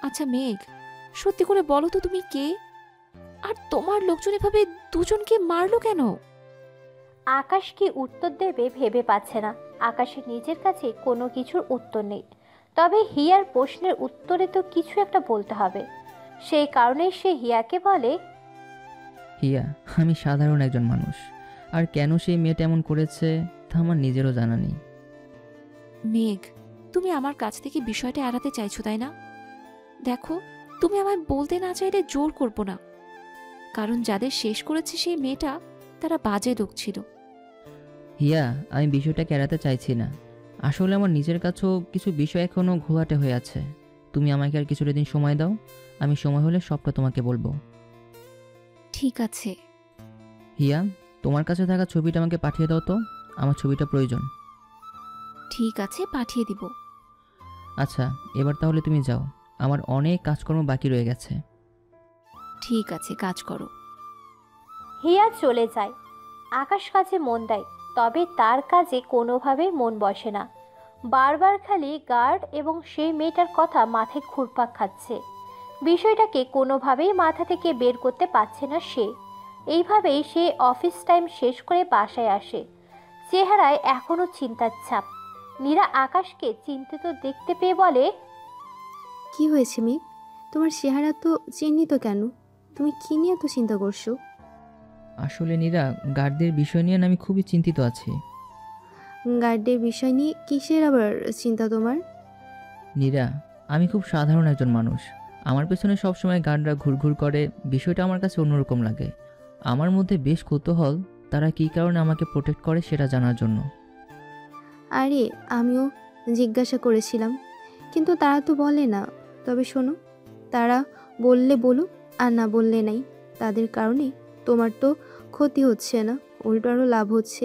আচ্ছা মেঘ, সত্যি করে বলো তো তুমি কে? আর তোমার লোকজন এভাবে দুজনকে মারলো কেন? আকাশ কি উত্তর দেবে ভেবে পাচ্ছে না। আকাশের নিজের কাছে কোনো কিছুর উত্তর নেই। তবে হিয়ার প্রশ্নের উত্তরে তো কিছু একটা বলতে হবে। সেই কারণেই সে হিয়াকে বলে, হিয়া, আমি সাধারণ একজন মানুষ, আর কেন সেই মেয়েটা এমন করেছে তা আমার নিজেরও জানা নেই। মেঘ, তুমি আমার কাছ থেকে বিষয়টা এড়াতে চাইছো তাই না? দেখো, তুমি আমায় বলতে না চাইলে জোর করবো না, কারণ যাদের শেষ করেছে সেই মেয়েটা, তারা বাজে লোক ছিল। হিয়া, আমি বিষয়টাকে এড়াতে চাইছি না। আসলে আমার নিজের কাছেও কিছু বিষয় এখনও ঘোলাটে হয়ে আছে। তুমি আমাকে আর কিছুটা দিন সময় দাও, আমি সময় হলে সবটা তোমাকে বলবো। ঠিক আছে। হিয়া, তোমার কাছে থাকা ছবিটা আমাকে পাঠিয়ে দাও তো, আমার ছবিটা প্রয়োজন। ঠিক আছে, পাঠিয়ে দিব। আচ্ছা, এবার তাহলে তুমি যাও, আমার অনেক কাজকর্ম বাকি রয়ে গেছে। ঠিক আছে, কাজ করো। হিয়া চলে যায়। আকাশ কাজে মন দেয়, তবে তার কাজে কোনোভাবেই মন বসে না। বারবার খালি গার্ড এবং সেই মেয়েটার কথা মাথায় ঘুরপাক খাচ্ছে। বিষয়টাকে কোনোভাবেই মাথা থেকে বের করতে পারছে না সে। এইভাবেই সে অফিস টাইম শেষ করে বাসায় আসে। চেহারায় এখনো চিন্তার ছাপ। নীরা আকাশকে চিন্তিত দেখতে পেয়ে বলে, কি হয়েছে মেঘ? তোমার চেহারা তো চিহ্নিত কেন? তুমি কি নিয়ে এত চিন্তা করছো? আসলে নীরা, গার্ডদের বিষয় নিয়ে না আমি খুবই চিন্তিত আছি। গার্ডের বিষয় নিয়ে কিসের আবার চিন্তা তোমার? নীরা, আমি খুব সাধারণ একজন মানুষ। আমার পেছনে সবসময় গার্ডরা ঘুরঘুর করে, বিষয়টা আমার কাছে অন্যরকম লাগে। আমার মধ্যে বেশ কৌতূহল, তারা কী কারণে আমাকে প্রোটেক্ট করে সেটা জানার জন্য। আরে, আমিও জিজ্ঞাসা করেছিলাম, কিন্তু তারা তো বলে না। তবে শোনো, তারা বললে বলুক, আর না বললে নাই। তাদের কারণে তোমার তো ক্ষতি হচ্ছে না, উল্টো আরও লাভ হচ্ছে।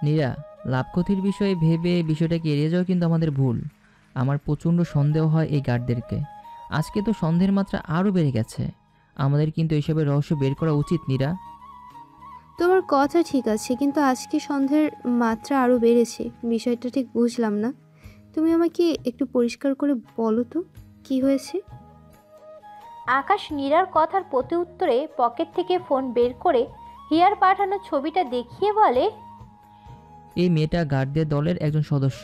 নীরা, লাভ ক্ষতির বিষয়ে ভেবে বিষয়টাকে এড়িয়ে যাওয়া কিন্তু আমাদের ভুল। আমার প্রচণ্ড সন্দেহ হয় এই গার্ডদেরকে। আজকে তো সন্দেহের মাত্রা আরও বেড়ে গেছে। আমাদের কিন্তু এইসবের রহস্য বের করা উচিত নীরা। তোমার কথা ঠিক আছে, কিন্তু আজকে সন্ধ্যের মাত্রা আরও বেড়েছে। বিষয়টা ঠিক বুঝলাম না। তুমি আমাকে একটু পরিষ্কার করে বলো তো, কি হয়েছে? আকাশ নীরার কথার প্রতি উত্তরে পকেট থেকে ফোন বের করে হিয়ার পাঠানো ছবিটা দেখিয়ে বলে, এই মেয়েটা গার্ডদের দলের একজন সদস্য,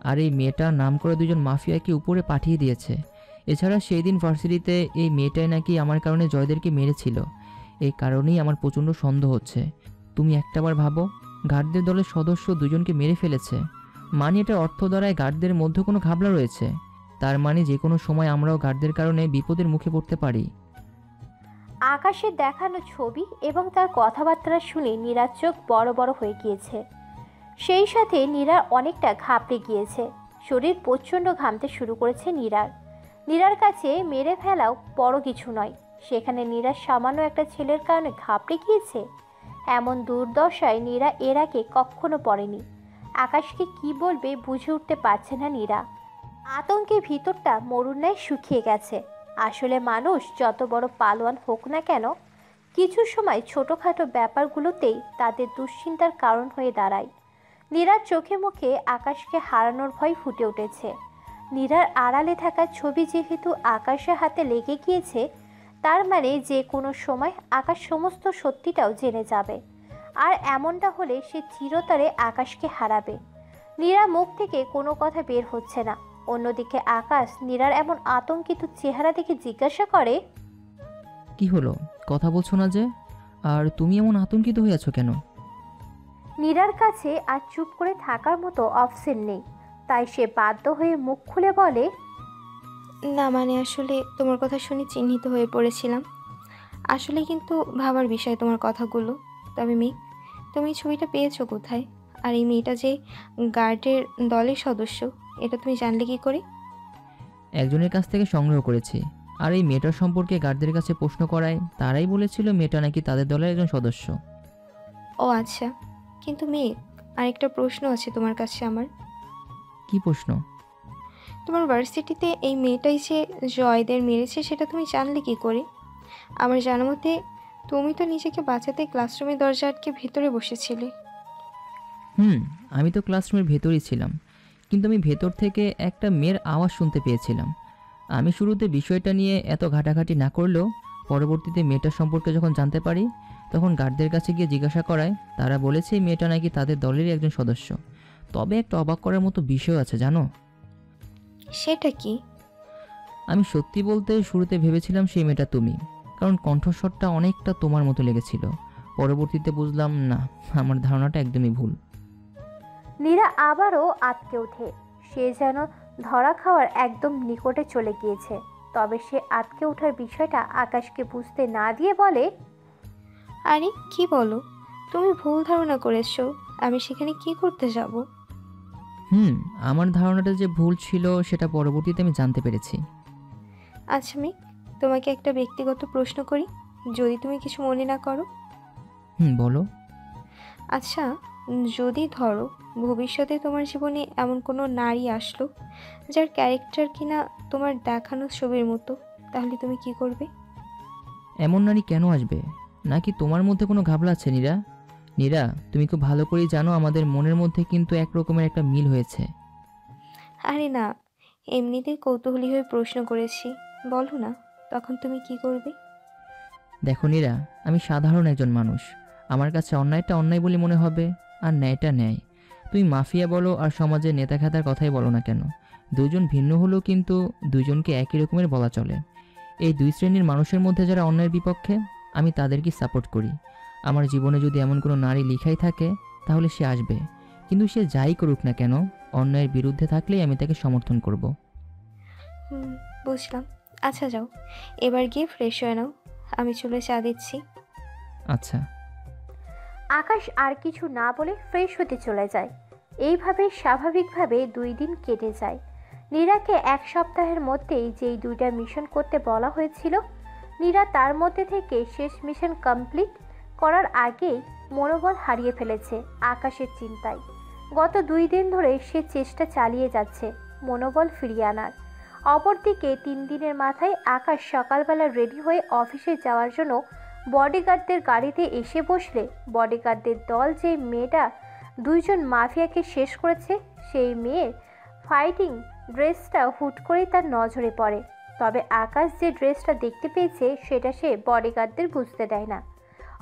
আর এই মেয়েটা নাম করে দুজন মাফিয়াকে উপরে পাঠিয়ে দিয়েছে। এছাড়া সেই দিন ভার্সিটিতে এই মেয়েটাই নাকি আমার কারণে জয়দেরকে মেরেছিল। এই কারণেই আমার প্রচণ্ড সন্দেহ হচ্ছে। তুমি একটাবার ভাবো, গার্ডদের দলের সদস্য দুজনকে মেরে ফেলেছে, মানে এটার অর্থ দ্বারায় গার্ডদের মধ্যে কোনো ঘাবলা রয়েছে। তার মানে যে কোনো সময় আমরাও গার্ডদের কারণে বিপদের মুখে পড়তে পারি। আকাশের দেখানো ছবি এবং তার কথাবার্তা শুনে নীরার চোখ বড় বড় হয়ে গিয়েছে। সেই সাথে নীরার অনেকটা ঘাবড়ে গিয়েছে। শরীর প্রচণ্ড ঘামতে শুরু করেছে নীরার। নীরার কাছে মেরে ফেলাও বড় কিছু নয়, সেখানে নীরার সামান্য একটা ছেলের কারণে ঘাবড়ে গিয়েছে। এমন দুর্দশায় নীরা এর আগে কখনো পড়েনি। আকাশকে কি বলবে বুঝে উঠতে পারছে না নীরা। আতঙ্কে ভিতরটা মরুর ন্যায় শুকিয়ে গেছে। আসলে মানুষ যত বড় পালোয়ান হোক না কেন, কিছু সময় ছোটোখাটো ব্যাপারগুলোতেই তাদের দুশ্চিন্তার কারণ হয়ে দাঁড়ায়। নীরার চোখে মুখে আকাশকে হারানোর ভয় ফুটে উঠেছে। নীরার আড়ালে থাকা ছবি যেহেতু আকাশের হাতে লেগে গিয়েছে, তার মানে যে কোনো সময় আকাশ সমস্ত সত্যিটাও জেনে যাবে। আর এমনটা হলে সে চিরতরে আকাশকে হারাবে। নীরা মুখ থেকে কোনো কথা বের হচ্ছে না। অন্যদিকে আকাশ নীরার এমন আতঙ্কিত চেহারা দেখে জিজ্ঞাসা করে, কি হলো, কথা বলছো না যে? আর তুমি এমন আতঙ্কিত হয়ে আছো কেন? নীরার কাছে আর চুপ করে থাকার মতো অপশন নেই, তাই সে বাধ্য হয়ে মুখ খুলে বলে, না মানে আসলে তোমার কথা শুনে চিহ্নিত হয়ে পড়েছিলাম। আসলে কিন্তু ভাবার বিষয় তোমার কথাগুলো। তবে মেয়ে, তুমি এই ছবিটা পেয়েছো কোথায়? আর এই মেয়েটা যে গার্ডের দলের সদস্য, এটা তুমি জানলে কি করে? একজনের কাছ থেকে সংগ্রহ করেছি। আর এই মেয়েটার সম্পর্কে গার্ডদের কাছে প্রশ্ন করায় তারাই বলেছিল মেয়েটা নাকি তাদের দলের একজন সদস্য। ও আচ্ছা, কিন্তু মেয়ে, আরেকটা প্রশ্ন আছে তোমার কাছে আমার। কি প্রশ্ন? তোমার ভার্সিটিতে এই মেয়েটাই যে জয়দের মেরেছে, সেটা তুমি জানলে কি করে? আমার জানা মতে তুমি তো নিজেকে বাঁচাতে ক্লাসরুমের দরজা আটকে ভেতরে বসেছিলে। আমি তো ক্লাসরুমের ভেতরই ছিলাম, কিন্তু আমি ভেতর থেকে একটা মেয়ের আওয়াজ শুনতে পেয়েছিলাম। আমি শুরুতে বিষয়টা নিয়ে এত ঘাটাঘাটি না করলেও পরবর্তীতে মেয়েটার সম্পর্কে যখন জানতে পারি, তখন গার্ডদের কাছে গিয়ে জিজ্ঞাসা করায় তারা বলেছে এই মেয়েটা নাকি তাদের দলেরই একজন সদস্য। তবে একটা অবাক করার মতো বিষয় আছে জানো। সেটা কি? আমি সত্যি বলতে শুরুতে ভেবেছিলাম সেই মেয়েটা তুমি, কারণ কণ্ঠস্বরটা অনেকটা তোমার মতো লেগেছিল। পরবর্তীতে বুঝলাম না, আমার ধারণাটা একদমই ভুল। নীরা আবারও আটকে ওঠে। সে যেন ধরা খাওয়ার একদম নিকটে চলে গিয়েছে। তবে সে আটকে ওঠার বিষয়টা আকাশকে বুঝতে না দিয়ে বলে, আরে কি বলো, তুমি ভুল ধারণা করেছো। আমি সেখানে কি করতে যাব? আমার ধারণাটা যে ভুল ছিল সেটা পরবর্তীতে আমি জানতে পেরেছি। আচ্ছা মেঘ, তোমাকে একটা ব্যক্তিগত প্রশ্ন করি, যদি তুমি কিছু মনে না করো। বলো। আচ্ছা, যদি ধরো ভবিষ্যতে তোমার জীবনে এমন কোনো নারী আসলো যার ক্যারেক্টার কিনা তোমার দেখানো ছবির মতো, তাহলে তুমি কি করবে? এমন নারী কেন আসবে? নাকি তোমার মধ্যে কোনো ঘাবলা আছে নীরা? নীরা, তুমি খুব ভালো করেই জানো আমাদের মনের মধ্যে কিন্তু একরকমের একটা মিল হয়েছে। আরে না, এমনিতেই কৌতূহলী হয়ে প্রশ্ন করেছি, বলো না, তখন তুমি কি করবে? দেখো নীরা, আমি সাধারণ একজন মানুষ। আমার কাছে অন্যায়টা অন্যায় বলে মনে হবে, আর ন্যায়টা ন্যায়। তুমি মাফিয়া বলো আর সমাজের নেতা খেতার কথাই বলো না কেন, দুজন ভিন্ন হলেও কিন্তু দুজনকে একই রকমের বলা চলে। এই দুই শ্রেণীর মানুষের মধ্যে যারা অন্যায়ের বিপক্ষে, আমি তাদেরকে সাপোর্ট করি। আমার জীবনে যদি এমন কোনো নারী লিখাই থাকে তাহলে সে আসবে, কিন্তু সে যাই করুক না কেন, অন্যায়ের বিরুদ্ধে থাকলেই আমি তাকে সমর্থন করব। বুঝলাম। আচ্ছা যাও, এবার গিয়ে ফ্রেশ হয়ে নাও, আমি চলে চা দিচ্ছি। আচ্ছা। আকাশ আর কিছু না বলে ফ্রেশ হতে চলে যায়। এইভাবে স্বাভাবিকভাবে 2 দিন কেটে যায়। নীরাকে 1 সপ্তাহের মধ্যেই যেই 2টা মিশন করতে বলা হয়েছিল, নীরা তার মধ্যে থেকে শেষ মিশন কমপ্লিট করার আগেই মনোবল হারিয়ে ফেলেছে আকাশের চিন্তায়। গত 2 দিন ধরে সে চেষ্টা চালিয়ে যাচ্ছে মনোবল ফিরিয়ে আনার। অপরদিকে 3 দিনের মাথায় আকাশ সকালবেলা রেডি হয়ে অফিসে যাওয়ার জন্য বডিগার্ডদের গাড়িতে এসে বসলে বডিগার্ডদের দল যে মেয়েটা 2 জন মাফিয়াকে শেষ করেছে, সেই মেয়ের ফাইটিং ড্রেসটা হুট করেই তার নজরে পড়ে। তবে আকাশ যে ড্রেসটা দেখতে পেয়েছে সেটা সে বডিগার্ডদের বুঝতে দেয় না।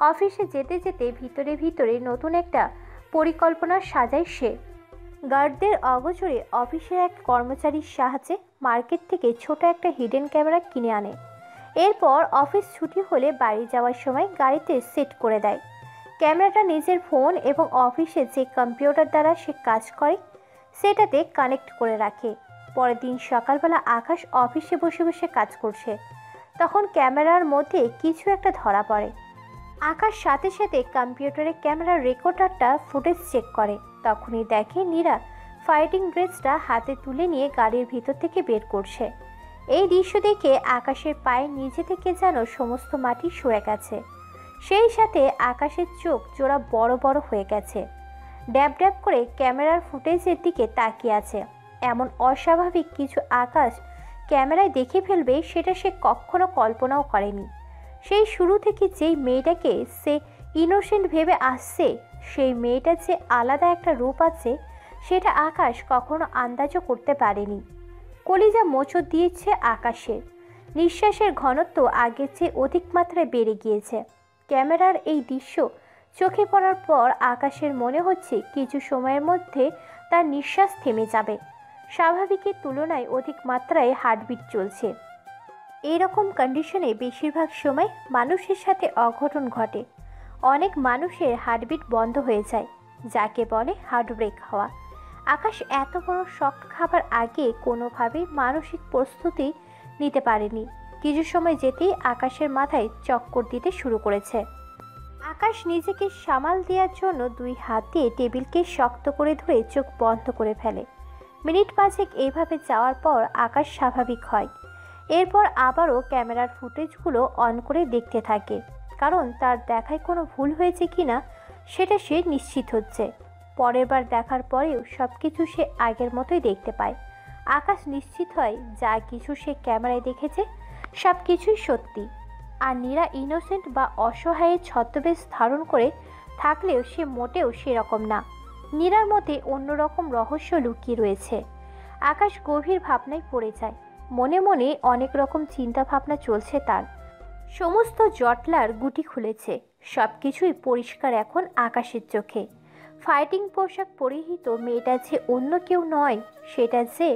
অফিসে যেতে যেতে ভিতরে ভিতরে নতুন একটা পরিকল্পনা সাজায় সে। গার্ডদের অগোচরে অফিসের এক কর্মচারীর সাহায্যে মার্কেট থেকে ছোট একটা হিডেন ক্যামেরা কিনে আনে। এরপর অফিস ছুটি হলে বাড়ি যাওয়ার সময় গাড়িতে সেট করে দেয়। ক্যামেরাটা নিজের ফোন এবং অফিসে যে কম্পিউটার দ্বারা সে কাজ করে সেটাতে কানেক্ট করে রাখে। পরের দিন সকালবেলা আকাশ অফিসে বসে বসে কাজ করছে, তখন ক্যামেরার মধ্যে কিছু একটা ধরা পড়ে। আকাশ সাথে সাথে কম্পিউটারে ক্যামেরার রেকর্ডারটা ফুটেজ চেক করে। তখনই দেখে নীরা ফাইটিং ড্রেসটা হাতে তুলে নিয়ে গাড়ির ভিতর থেকে বের করছে। এই দৃশ্য দেখে আকাশের পায়ে নিজে থেকে যেন সমস্ত মাটি সরে গেছে। সেই সাথে আকাশের চোখ জোড়া বড় বড় হয়ে গেছে। ড্যাব ড্যাব করে ক্যামেরার ফুটেজের দিকে তাকিয়ে আছে। এমন অস্বাভাবিক কিছু আকাশ ক্যামেরায় দেখে ফেলবে সেটা সে কখনো কল্পনাও করেনি। সেই শুরু থেকে যেই মেয়েটাকে সে ইনোসেন্ট ভেবে আসছে, সেই মেয়েটার যে আলাদা একটা রূপ আছে সেটা আকাশ কখনো আন্দাজও করতে পারেনি। কলিজা মোচড় দিয়েছে আকাশের। নিঃশ্বাসের ঘনত্ব আগের চেয়ে অধিক মাত্রায় বেড়ে গিয়েছে। ক্যামেরার এই দৃশ্য চোখে পড়ার পর আকাশের মনে হচ্ছে কিছু সময়ের মধ্যে তার নিঃশ্বাস থেমে যাবে। স্বাভাবিকের তুলনায় অধিক মাত্রায় হার্টবিট চলছে। এইরকম কন্ডিশনে বেশিরভাগ সময় মানুষের সাথে অঘটন ঘটে। অনেক মানুষের হার্টবিট বন্ধ হয়ে যায়, যাকে বলে হার্টব্রেক হওয়া। আকাশ এত বড় শক খাবার আগে কোনোভাবেই মানসিক প্রস্তুতি নিতে পারেনি। কিছু সময় যেতেই আকাশের মাথায় চক্কর দিতে শুরু করেছে। আকাশ নিজেকে সামাল দেওয়ার জন্য 2 হাত দিয়ে টেবিলকে শক্ত করে ধরে চোখ বন্ধ করে ফেলে। মিনিট 5 এইভাবে যাওয়ার পর আকাশ স্বাভাবিক হয়। এরপর আবারও ক্যামেরার ফুটেজগুলো অন করে দেখতে থাকে, কারণ তার দেখায় কোনো ভুল হয়েছে কিনা সেটা সে নিশ্চিত হচ্ছে। পরের বার দেখার পরেও সব কিছু সে আগের মতোই দেখতে পায়। আকাশ নিশ্চিত হয় যা কিছু সে ক্যামেরায় দেখেছে সব কিছুই সত্যি। আর নীরা ইনোসেন্ট বা অসহায়ের ছদ্মবেশ ধারণ করে থাকলেও সে মোটেও সেরকম না। নীরার মধ্যে অন্যরকম রহস্য লুকিয়ে রয়েছে। আকাশ গভীর ভাবনায় পড়ে যায়। মনে মনে অনেক রকম চিন্তা ভাবনা চলছে তার। সমস্ত জটলার গুটি খুলেছে, সব কিছুই পরিষ্কার এখন আকাশের চোখে। ফাইটিং পোশাক পরিহিত মেয়েটা যে অন্য কেউ নয়, সেটা যে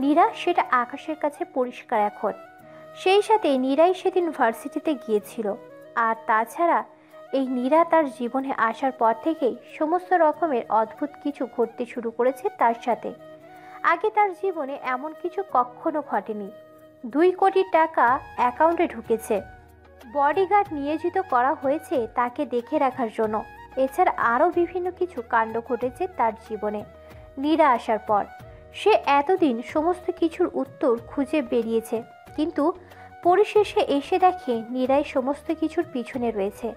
নীরা, সেটা আকাশের কাছে পরিষ্কার এখন। সেই সাথে নীরাই সেদিন ভার্সিটিতে গিয়েছিল। আর তাছাড়া এই নীরা তার জীবনে আসার পর থেকেই সমস্ত রকমের অদ্ভুত কিছু ঘটতে শুরু করেছে তার সাথে। আগে তার জীবনে এমন কিছু কখনো ঘটেনি। 2 কোটি টাকা অ্যাকাউন্টে ঢুকেছে, বডিগার্ড নিয়োজিত করা হয়েছে তাকে দেখে রাখার জন্য। এছাড়া আরও বিভিন্ন কিছু কাণ্ড ঘটেছে তার জীবনে নীরা আসার পর। সে এতদিন সমস্ত কিছুর উত্তর খুঁজে বেরিয়েছে, কিন্তু পরিশেষে এসে দেখে নীরাই সমস্ত কিছুর পিছনে রয়েছে।